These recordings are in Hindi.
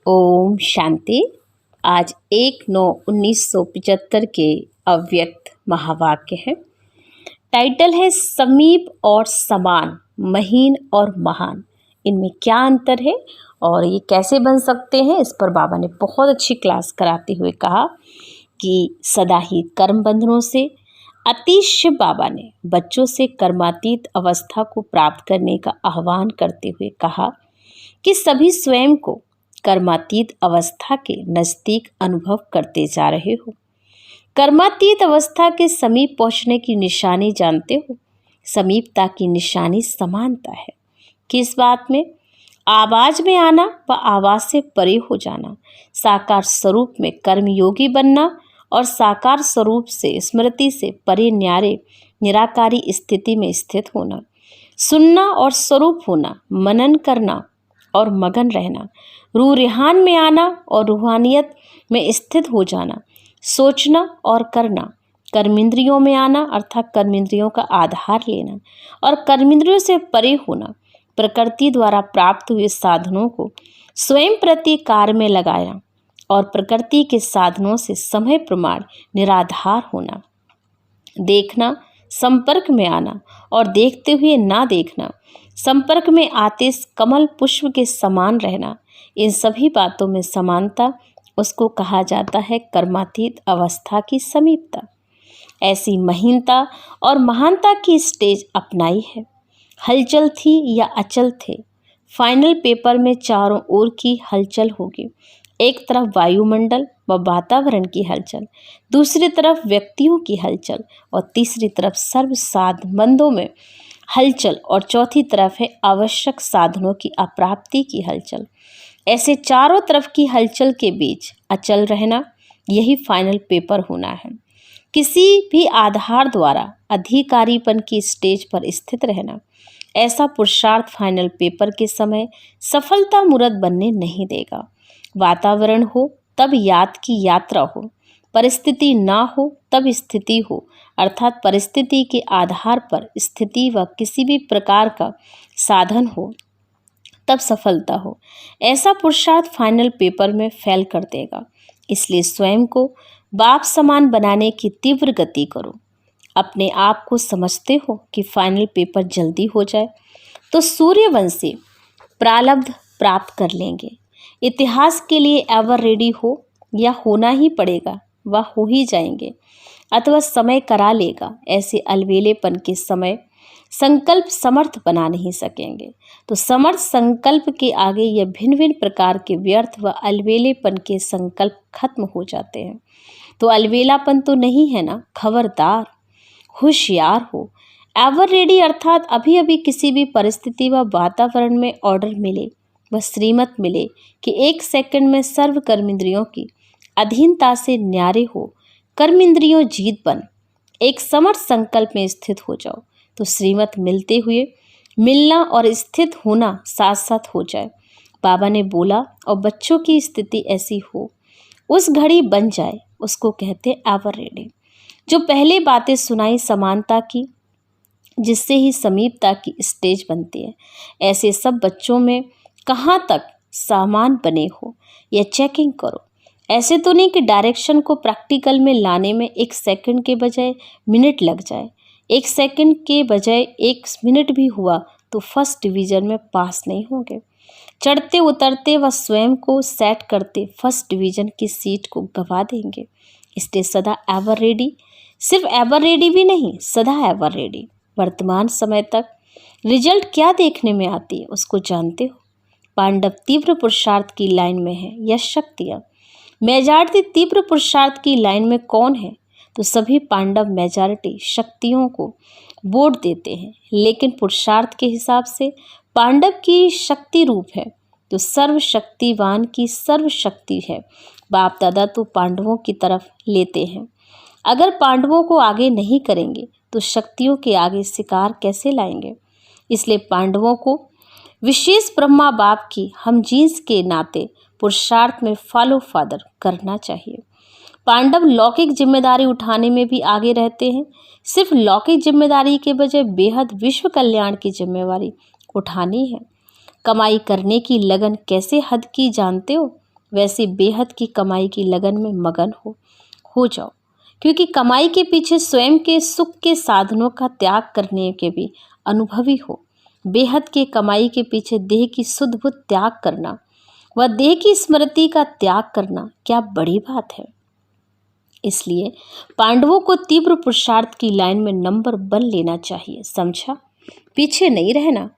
ओम शांति। आज 1/9/1975 के अव्यक्त महावाक्य है। टाइटल है समीप और समान, महीन और महान। इनमें क्या अंतर है और ये कैसे बन सकते हैं, इस पर बाबा ने बहुत अच्छी क्लास कराते हुए कहा कि सदा ही कर्म बंधनों से अतिशय बाबा ने बच्चों से कर्मातीत अवस्था को प्राप्त करने का आह्वान करते हुए कहा कि सभी स्वयं को कर्मातीत अवस्था के नज़दीक अनुभव करते जा रहे हो। कर्मातीत अवस्था के समीप पहुंचने की निशानी जानते हो। समीपता की निशानी समानता है। किस बात में? आवाज में आना व आवाज से परे हो जाना, साकार स्वरूप में कर्मयोगी बनना और साकार स्वरूप से स्मृति से परे न्यारे निराकारी स्थिति में स्थित होना, सुनना और स्वरूप होना, मनन करना और मगन रहना, रूह रेहान में आना और रूहानियत में स्थित हो जाना, सोचना और करना, कर्मेंद्रियों में आना अर्थात कर्मेंद्रियों का आधार लेना और कर्मेंद्रियों से परे होना, प्रकृति द्वारा प्राप्त हुए साधनों को स्वयं प्रति कार्य में लगाया और प्रकृति के साधनों से समय प्रमाण निराधार होना, देखना, संपर्क में आना और देखते हुए ना देखना, संपर्क में आते कमल पुष्प के समान रहना, इन सभी बातों में समानता, उसको कहा जाता है कर्मातीत अवस्था की समीपता। ऐसी महीनता और महानता की स्टेज अपनाई है। हलचल थी या अचल थे, फाइनल पेपर में चारों ओर की हलचल होगी। एक तरफ वायुमंडल व वातावरण की हलचल, दूसरी तरफ व्यक्तियों की हलचल और तीसरी तरफ सर्व साधनों में हलचल और चौथी तरफ है आवश्यक साधनों की अप्राप्ति की हलचल। ऐसे चारों तरफ की हलचल के बीच अचल रहना, यही फाइनल पेपर होना है। किसी भी आधार द्वारा अधिकारीपन की स्टेज पर स्थित रहना, ऐसा पुरुषार्थ फाइनल पेपर के समय सफलता मूर्त बनने नहीं देगा। वातावरण हो तब याद की यात्रा हो, परिस्थिति ना हो तब स्थिति हो, अर्थात परिस्थिति के आधार पर स्थिति व किसी भी प्रकार का साधन हो तब सफलता हो, ऐसा पुरुषार्थ फाइनल पेपर में फेल कर देगा। इसलिए स्वयं को बाप समान बनाने की तीव्र गति करो। अपने आप को समझते हो कि फाइनल पेपर जल्दी हो जाए तो सूर्यवंशी प्रारब्ध प्राप्त कर लेंगे। इतिहास के लिए एवर रेडी हो या होना ही पड़ेगा, वह हो ही जाएंगे अथवा समय करा लेगा। ऐसे अलवेलेपन के समय संकल्प समर्थ बना नहीं सकेंगे। तो समर्थ संकल्प के आगे यह भिन्न भिन्न प्रकार के व्यर्थ व अलवेलेपन के संकल्प खत्म हो जाते हैं। तो अलवेलापन तो नहीं है ना, खबरदार, होशियार हो। एवर रेडी अर्थात अभी अभी किसी भी परिस्थिति व वातावरण में ऑर्डर मिले व श्रीमत मिले कि 1 सेकंड में सर्व कर्मेंद्रियों की अधीनता से न्यारे हो, कर्मेंद्रियों जीत बन, एक समर्थ संकल्प में स्थित हो जाओ तो श्रीमत मिलते हुए मिलना और स्थित होना साथ साथ हो जाए। बाबा ने बोला और बच्चों की स्थिति ऐसी हो, उस घड़ी बन जाए, उसको कहते एवर रेडी। जो पहले बातें सुनाई समानता की, जिससे ही समीपता की स्टेज बनती है। ऐसे सब बच्चों में कहाँ तक सामान बने हो यह चेकिंग करो। ऐसे तो नहीं कि डायरेक्शन को प्रैक्टिकल में लाने में 1 सेकंड के बजाय मिनट लग जाए। 1 सेकंड के बजाय 1 मिनट भी हुआ तो फर्स्ट डिवीजन में पास नहीं होंगे। चढ़ते उतरते व स्वयं को सेट करते फर्स्ट डिवीजन की सीट को गवा देंगे। इसलिए सदा एवर रेडी, सिर्फ एवर रेडी भी नहीं, सदा एवर रेडी। वर्तमान समय तक रिजल्ट क्या देखने में आती है उसको जानते हो। पांडव तीव्र पुरुषार्थ की लाइन में है या शक्तियाँ। मेजॉरिटी तीव्र पुरुषार्थ की लाइन में कौन है? तो सभी पांडव मेजॉरिटी शक्तियों को वोट देते हैं, लेकिन पुरुषार्थ के हिसाब से पांडव की शक्ति रूप है तो सर्वशक्तिवान की सर्वशक्ति है। बाप दादा तो पांडवों की तरफ लेते हैं। अगर पांडवों को आगे नहीं करेंगे तो शक्तियों के आगे शिकार कैसे लाएंगे? इसलिए पांडवों को विशेष ब्रह्मा बाप की हम जींस के नाते पुरुषार्थ में फॉलो फादर करना चाहिए। पांडव लौकिक जिम्मेदारी उठाने में भी आगे रहते हैं। सिर्फ लौकिक जिम्मेदारी के बजाय बेहद विश्व कल्याण की जिम्मेवारी उठानी है। कमाई करने की लगन कैसे हद की जानते हो? वैसे बेहद की कमाई की लगन में मगन हो जाओ, क्योंकि कमाई के पीछे स्वयं के सुख के साधनों का त्याग करने के भी अनुभवी हो। बेहद के कमाई के पीछे देह की शुद्ध बुद्ध त्याग करना व देह की स्मृति का त्याग करना क्या बड़ी बात है। इसलिए पांडवों को तीव्र पुरुषार्थ की लाइन में नंबर 1 लेना चाहिए, समझा? पीछे नहीं रहना।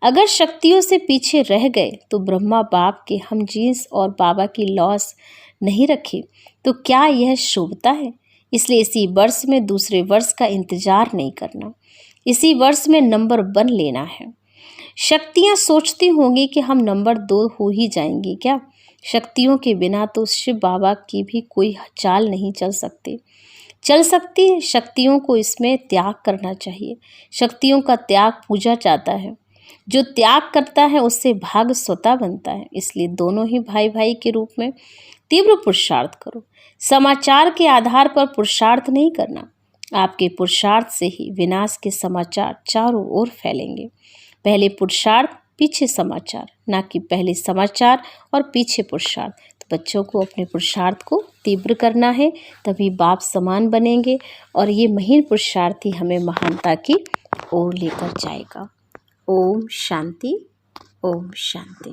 अगर शक्तियों से पीछे रह गए तो ब्रह्मा बाप के हम जींस और बाबा की लॉस नहीं रखी तो क्या यह शोभता है? इसलिए इसी वर्ष में दूसरे वर्ष का इंतजार नहीं करना, इसी वर्ष में नंबर 1 लेना है। शक्तियां सोचती होंगी कि हम नंबर 2 हो ही जाएंगी क्या? शक्तियों के बिना तो शिव बाबा की भी कोई चाल नहीं चल सकती है। शक्तियों को इसमें त्याग करना चाहिए। शक्तियों का त्याग पूजा जाता है। जो त्याग करता है उससे भाग्य स्वतः बनता है। इसलिए दोनों ही भाई भाई के रूप में तीव्र पुरुषार्थ करो। समाचार के आधार पर पुरुषार्थ नहीं करना। आपके पुरुषार्थ से ही विनाश के समाचार चारों ओर फैलेंगे। पहले पुरुषार्थ पीछे समाचार, ना कि पहले समाचार और पीछे पुरुषार्थ। तो बच्चों को अपने पुरुषार्थ को तीव्र करना है, तभी बाप समान बनेंगे और ये महीन पुरुषार्थ ही हमें महानता की ओर लेकर जाएगा। ओम शांति, ओम शांति।